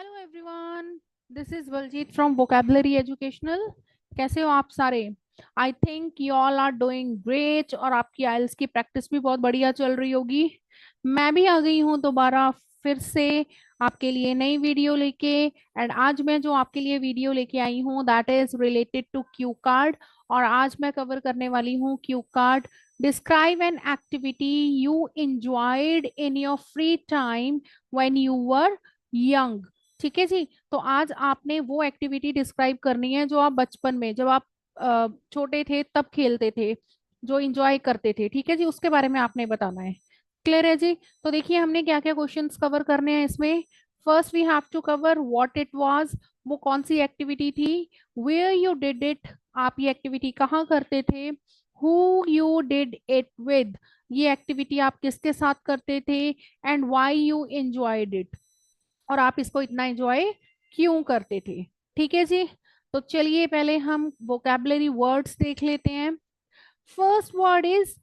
Hello everyone, this is Baljeet from vocabulary educational. कैसे हो आप सारे? I think you all are doing great और आपकी आइल्स की प्रैक्टिस भी बहुत बढ़िया चल रही होगी। मैं भी आ गई हूँ दोबारा फिर से आपके लिए नई वीडियो लेके। एंड आज मैं जो आपके लिए वीडियो लेके आई हूँ that is related to cue card. और आज मैं कवर करने वाली हूँ cue card. Describe an activity you enjoyed in your free time when you were young. ठीक है जी। तो आज आपने वो एक्टिविटी डिस्क्राइब करनी है जो आप बचपन में जब आप छोटे थे तब खेलते थे, जो इंजॉय करते थे। ठीक है जी, उसके बारे में आपने बताना है। क्लियर है जी? तो देखिए हमने क्या क्या क्वेश्चंस कवर करने हैं इसमें। First we have to cover what it was, वो कौन सी एक्टिविटी थी। वेयर यू डिड इट, आप ये एक्टिविटी कहाँ करते थे। Who you did it with, ये एक्टिविटी आप किसके साथ करते थे। And why you enjoyed it, और आप इसको इतना एंजॉय क्यों करते थे। ठीक है जी। तो चलिए पहले हम वोकैबुलरी वर्ड्स देख लेते हैं। First word is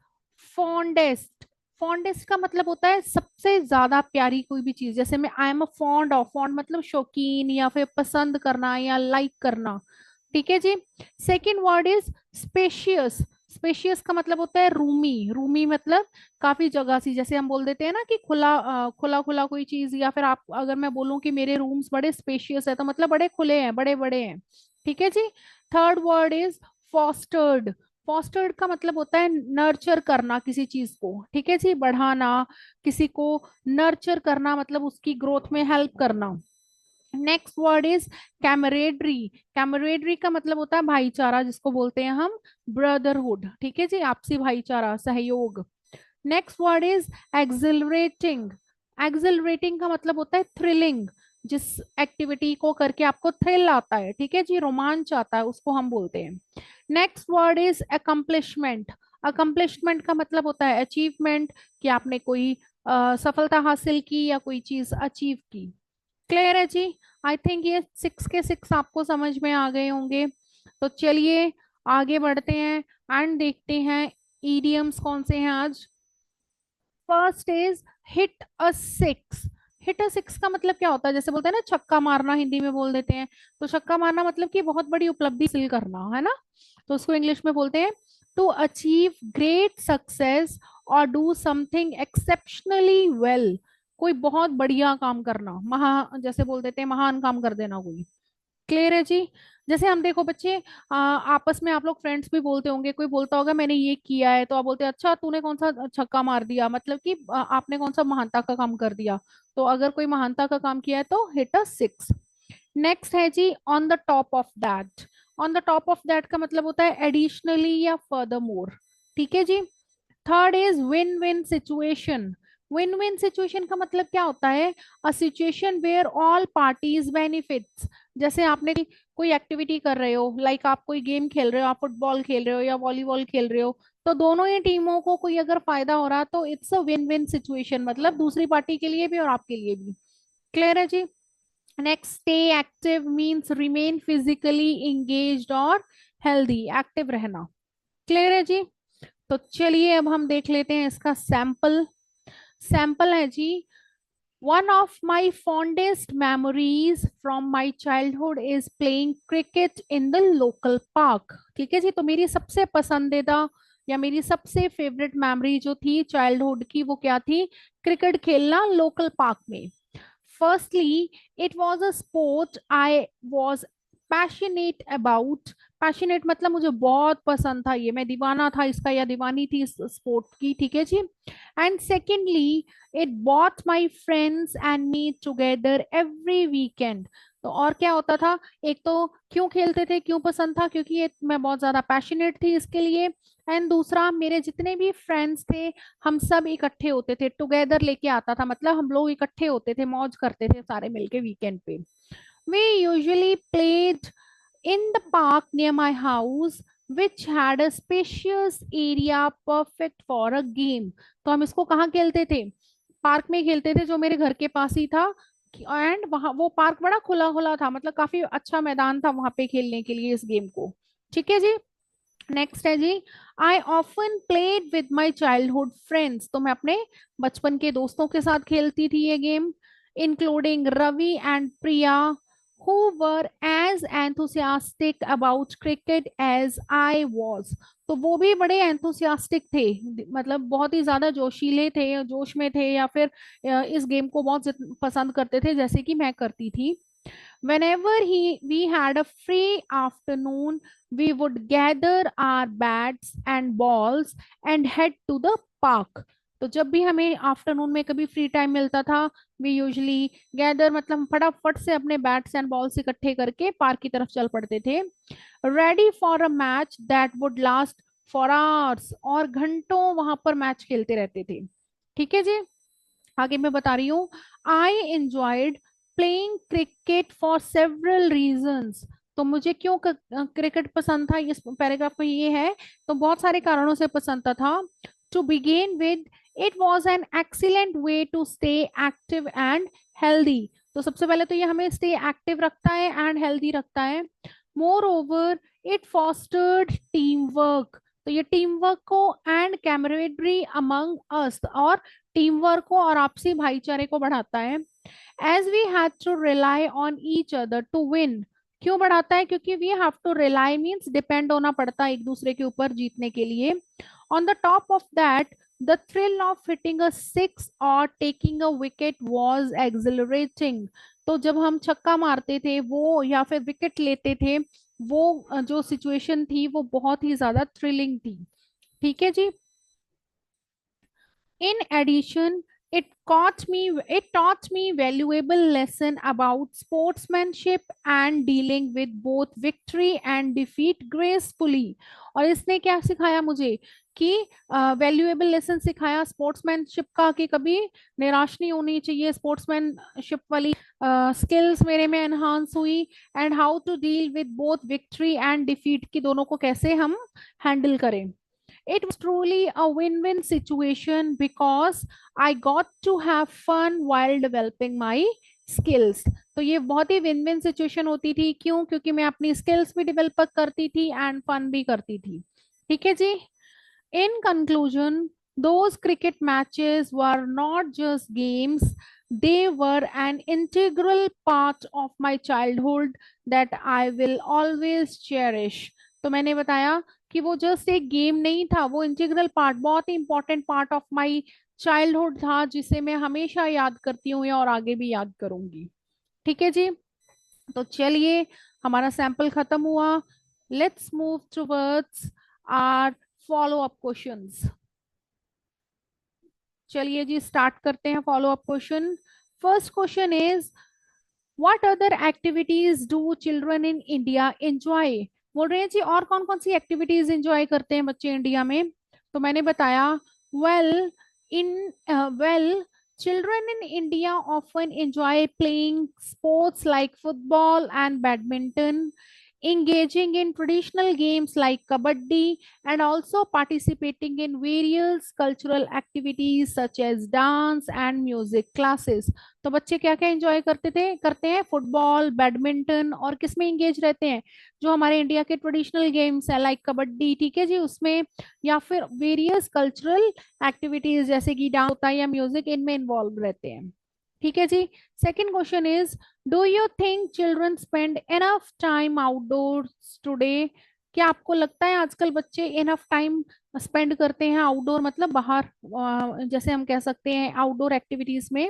fondest. Fondest का मतलब होता है सबसे ज्यादा प्यारी कोई भी चीज। जैसे मैं I am a fond of, fond मतलब शौकीन या फिर पसंद करना या लाइक करना। ठीक है जी। Second word is spacious. Spacious का मतलब होता है रूमी। रूमी मतलब काफी जगह सी, जैसे हम बोल देते हैं ना कि खुला खुला खुला कोई चीज। या फिर आप अगर मैं बोलूं कि मेरे रूम्स बड़े स्पेशियस है तो मतलब बड़े खुले हैं, बड़े बड़े हैं। ठीक है जी। Third word is fostered. Fostered का मतलब होता है नर्चर करना किसी चीज को। ठीक है जी, बढ़ाना, किसी को नर्चर करना मतलब उसकी ग्रोथ में हेल्प करना। Next word is camaraderie. Camaraderie का मतलब होता है भाईचारा, जिसको बोलते हैं हम ब्रदरहुड। ठीक है जी, आपसी भाईचारा, सहयोग। Next word is accelerating. Accelerating का मतलब होता है थ्रिलिंग, जिस एक्टिविटी को करके आपको थ्रिल आता है। ठीक है जी, रोमांच आता है, उसको हम बोलते हैं। Next word is accomplishment. Accomplishment का मतलब होता है अचीवमेंट, कि आपने कोई सफलता हासिल की या कोई चीज अचीव की। क्लियर है जी? आई थिंक ये 6 के 6 आपको समझ में आ गए होंगे। तो चलिए आगे बढ़ते हैं एंड देखते हैं ईडियम्स कौन से हैं आज। First is hit a six. Hit a six का मतलब क्या होता है? जैसे बोलते हैं ना छक्का मारना, हिंदी में बोल देते हैं। तो छक्का मारना मतलब कि बहुत बड़ी उपलब्धि हासिल करना है ना। तो उसको इंग्लिश में बोलते हैं टू अचीव ग्रेट सक्सेस और डू समथिंग एक्सेप्शनली वेल। कोई बहुत बढ़िया काम करना, जैसे बोल देते हैं महान काम कर देना कोई। क्लियर है जी? जैसे हम देखो बच्चे, आपस में आप लोग फ्रेंड्स भी बोलते होंगे, कोई बोलता होगा मैंने ये किया है तो आप बोलते हैं अच्छा तूने कौन सा छक्का मार दिया, मतलब कि आपने कौन सा महानता का काम कर दिया। तो अगर कोई महानता का काम किया है तो हिट अ सिक्स। नेक्स्ट है जी on the top of that. On the top of that का मतलब होता है एडिशनली या फर्दर मोर। ठीक है जी। Third is win win situation. Win win situation का मतलब क्या होता है? A situation where all parties benefits. जैसे आपने कोई एक्टिविटी कर रहे हो, लाइक आप कोई गेम खेल रहे हो, आप फुटबॉल खेल रहे हो या वॉलीबॉल खेल रहे हो, तो दोनों ही टीमों को कोई अगर फायदा हो रहा है तो it's a win win situation, मतलब दूसरी पार्टी के लिए भी और आपके लिए भी। क्लियर है जी? Next, stay active means remain physically engaged और हेल्दी, एक्टिव रहना। क्लियर है जी? तो चलिए अब हम देख लेते हैं इसका सैंपल। सैंपल है जी, one of my fondest memories from my childhood is playing cricket in the local park. ठीक है जी, तो मेरी सबसे पसंदीदा या मेरी सबसे फेवरेट मेमोरी जो थी चाइल्डहुड की वो क्या थी? क्रिकेट खेलना लोकल पार्क में। Firstly, it was a sport I was passionate about. Passionate मतलब मुझे बहुत पसंद था ये, मैं दीवाना था इसका या दीवानी थी इस स्पोर्ट की। ठीक है जी। And secondly, it bought my friends and me together every weekend. तो और क्या होता था? एक तो क्यों खेलते थे, क्यों पसंद था, क्योंकि ये मैं बहुत ज्यादा पैशनेट थी इसके लिए। एंड दूसरा, मेरे जितने भी फ्रेंड्स थे हम सब इकट्ठे होते थे, टुगेदर लेके आता था, मतलब हम लोग इकट्ठे होते थे, मौज करते थे सारे मिलके वीकेंड पे। We usually played in the park near my house which had a spacious area perfect for a game. तो हम इसको कहाँ खेलते थे? पार्क में खेलते थे जो मेरे घर के पास ही था। एंड वहां वो पार्क बड़ा खुला खुला था, मतलब काफी अच्छा मैदान था वहां पे खेलने के लिए इस गेम को। ठीक है जी। नेक्स्ट है जी, I often played with my childhood friends. तो मैं अपने बचपन के दोस्तों के साथ खेलती थी ये game. including Ravi and Priya, who were as enthusiastic about cricket as I was. तो वो भी बड़े enthusiastic थे, मतलब बहुत ही ज्यादा जोशीले थे, जोश में थे, या फिर इस गेम को बहुत पसंद करते थे जैसे कि मैं करती थी. Whenever we had a free afternoon, we would gather our bats and balls and head to the park. तो जब भी हमें आफ्टरनून में कभी फ्री टाइम मिलता था, वी यूजली गैदर, मतलब हम फटाफट से अपने बैट्स एंड बॉल्स इकट्ठे करके पार्क की तरफ चल पड़ते थे, ready for a match that would last for hours, और घंटों वहां पर मैच खेलते रहते थे. ठीक है जी. आगे मैं बता रही हूँ, I enjoyed playing cricket for several reasons. तो मुझे क्यों क्रिकेट पसंद था, इस पैराग्राफ में ये है, तो बहुत सारे कारणों से पसंद था. To begin with, it was an excellent way to stay active and healthy. तो सबसे पहले तो ये हमें स्टे एक्टिव रखता है एंड हेल्दी रखता है. Moreover, it fostered team work. तो ये टीम वर्क को एंड कैमरेडरी अमंग अस, और टीम वर्क को और आपसी भाईचारे को बढ़ाता है. As we had to rely on each other to win. क्यों बढ़ाता है, क्योंकि we have to rely means depend होना पड़ता है एक दूसरे के ऊपर जीतने के लिए. On the top of that, the thrill of hitting a six और taking a wicket was exhilarating. तो जब हम छक्का मारते थे वो या फिर विकेट लेते थे, वो जो सिचुएशन थी वो बहुत ही ज्यादा थ्रिलिंग थी. ठीक है जी. In addition, it taught me valuable lesson about sportsmanship and dealing with both victory and defeat gracefully. और इसने क्या सिखाया मुझे, कि वैल्यूएबल लेसन सिखाया स्पोर्ट्समैनशिप का, कि कभी निराश नहीं होनी चाहिए. स्पोर्ट्समैनशिप वाली स्किल्स मेरे में एनहांस हुई. And how to deal with both victory and defeat, की दोनों को कैसे हम हैंडल करें. It was truly a win-win situation because I got to have fun while developing my skills. तो ये बहुत ही विन विन सिचुएशन होती थी. क्यों? क्योंकि मैं अपनी स्किल्स भी डेवलप करती थी एंड फन भी करती थी. ठीक है जी. In conclusion, those cricket matches were not just games, they were an integral part of my childhood that I will always cherish. तो मैंने बताया कि वो जस्ट एक गेम नहीं था, वो इंटीग्रल पार्ट, बहुत ही important part of my childhood था, जिसे मैं हमेशा याद करती हूँ और आगे भी याद करूंगी. ठीक है जी. तो चलिए, हमारा सैंपल खत्म हुआ. Let's move towards our follow up questions. चलिए जी, स्टार्ट करते हैं follow up question. First question is, what other activities do children in India enjoy. बोल रहे हैं जी, और कौन कौन सी एक्टिविटीज एंजॉय करते हैं बच्चे इंडिया में. तो मैंने बताया, well in well children in India often enjoy playing sports like football and badminton, engaging in traditional games like kabaddi, and also participating in various cultural activities such as dance and music classes. तो बच्चे क्या क्या enjoy करते हैं, football, badminton, और किस में engage रहते हैं, जो हमारे इंडिया के ट्रेडिशनल गेम्स है लाइक कबड्डी, ठीक है जी, उसमें, या फिर वेरियस कल्चरल एक्टिविटीज जैसे कि डांस होता है या म्यूजिक, इनमें इन्वॉल्व रहते हैं. ठीक है जी. Second question is, do you think children spend enough time outdoors today. क्या आपको लगता है आजकल बच्चे इनफ टाइम स्पेंड करते हैं आउटडोर, मतलब बाहर, जैसे हम कह सकते हैं आउटडोर एक्टिविटीज में.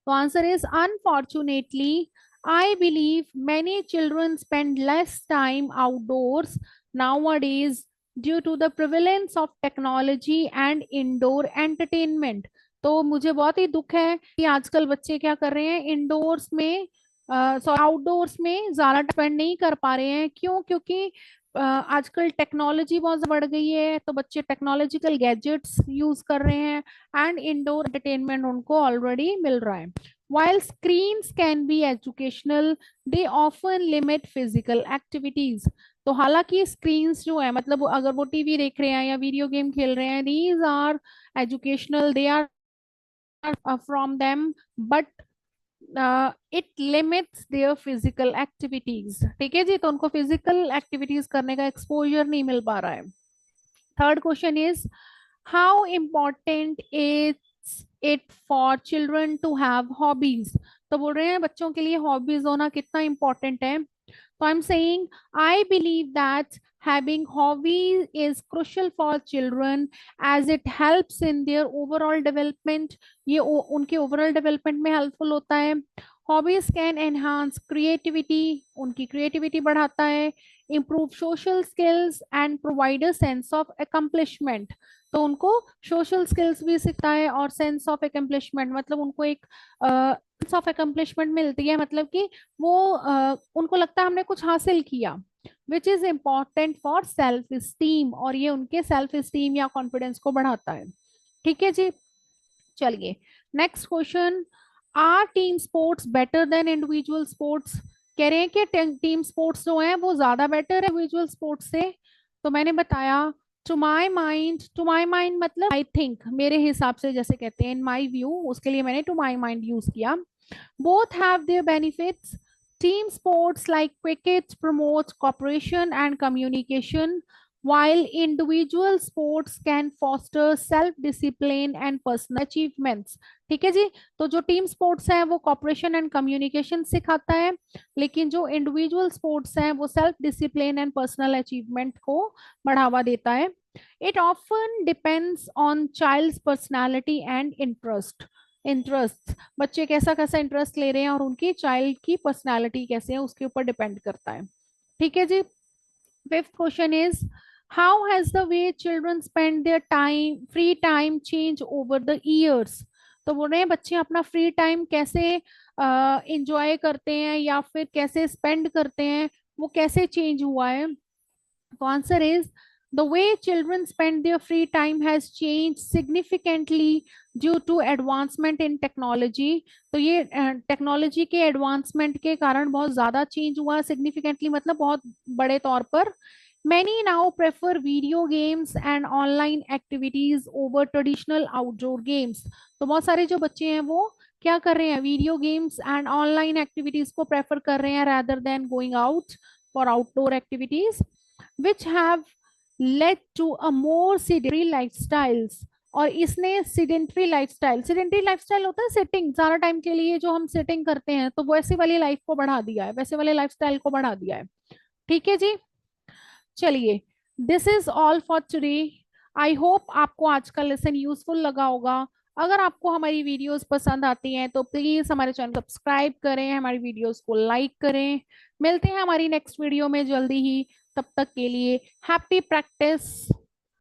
तो answer is, unfortunately I believe many children spend less time outdoors nowadays due to the prevalence of technology and indoor entertainment. तो मुझे बहुत ही दुख है कि आजकल बच्चे क्या कर रहे हैं, इंडोर्स में आउटडोर्स में ज्यादा स्पेंड नहीं कर पा रहे हैं. क्यों? क्योंकि आजकल टेक्नोलॉजी बहुत बढ़ गई है, तो बच्चे टेक्नोलॉजिकल गैजेट्स यूज कर रहे हैं एंड इंडोर एंटरटेनमेंट उनको ऑलरेडी मिल रहा है. While screens can be educational, they often limit physical activities. तो हालांकि स्क्रीन्स जो है, मतलब अगर वो टीवी देख रहे हैं या वीडियो गेम खेल रहे हैं, these are educational, they are from them, but it limits their physical activities. ठीक है जी. तो उनको फिजिकल एक्टिविटीज करने का एक्सपोजर नहीं मिल पा रहा है. Third question is, how important is it for children to have hobbies. तो बोल रहे हैं बच्चों के लिए हॉबीज होना कितना इंपॉर्टेंट है. So I'm saying I believe that having hobbies is crucial for children as it helps in their overall development. ये उनके overall development में helpful होता है. Hobbies can enhance creativity, उनकी creativity बढ़ाता है, improve social skills and provide a sense of accomplishment. तो उनको social skills भी सिखाता है और sense of accomplishment मतलब उनको एक sense of accomplishment मिलती है, मतलब कि वो उनको लगता है हमने कुछ हासिल किया, which is important for self esteem, और ये उनके सेल्फ स्टीम या कॉन्फिडेंस को बढ़ाता है. ठीक है जी. चलिए next question. Are team sports better than individual sports? कह रहे हैं कि टीम स्पोर्ट्स जो है वो ज्यादा बेटर है इंडिविजुअल स्पोर्ट्स से. तो मैंने बताया टू माई माइंड मतलब आई थिंक, मेरे हिसाब से जैसे कहते हैं इन माई व्यू, उसके लिए मैंने टू माई माइंड यूज किया. Both have their benefits. Team sports like cricket promotes cooperation and communication, while individual sports can foster self-discipline and personal achievements. ठीक है जी. तो जो टीम स्पोर्ट्स है वो कॉपरेशन एंड कम्युनिकेशन सिखाता है, लेकिन जो इंडिविजुअल स्पोर्ट्स हैं वो self discipline and personal achievement को बढ़ावा देता है. It often depends on child's personality and interest. बच्चे कैसा कैसा इंटरेस्ट ले रहे हैं और उनकी चाइल्ड की पर्सनालिटी कैसे है उसके ऊपर डिपेंड करता है. ठीक है जी. Fifth question is how has the way children spend their time free time change over the years? तो बोल रहे हैं बच्चे अपना फ्री टाइम कैसे इंजॉय करते हैं या फिर कैसे स्पेंड करते हैं, वो कैसे चेंज हुआ है. तो answer is the way children spend their free time has changed significantly due to advancement in technology. तो ये टेक्नोलॉजी के एडवांसमेंट के कारण बहुत ज्यादा चेंज हुआ. सिग्निफिकेंटली मतलब बहुत बड़े तौर पर. Many now prefer video games and online activities over traditional outdoor games. तो बहुत सारे जो बच्चे हैं वो क्या कर रहे हैं, video games and online activities को प्रेफर कर रहे हैं rather than going out for outdoor activities, which have led to a more sedentary lifestyles. और इसने sedentary lifestyle होता है सिटिंग, सारा टाइम के लिए जो हम सिटिंग करते हैं, तो वैसे वाली लाइफ को बढ़ा दिया है, वैसे वाले लाइफस्टाइल को बढ़ा दिया है. ठीक है जी. चलिए this is all for today. I hope आपको आज का लेसन यूजफुल लगा होगा. अगर आपको हमारी वीडियोस पसंद आती हैं तो प्लीज हमारे चैनल सब्सक्राइब करें, हमारी वीडियोस को लाइक करें. मिलते हैं हमारी नेक्स्ट वीडियो में जल्दी ही. तब तक के लिए हैप्पी प्रैक्टिस.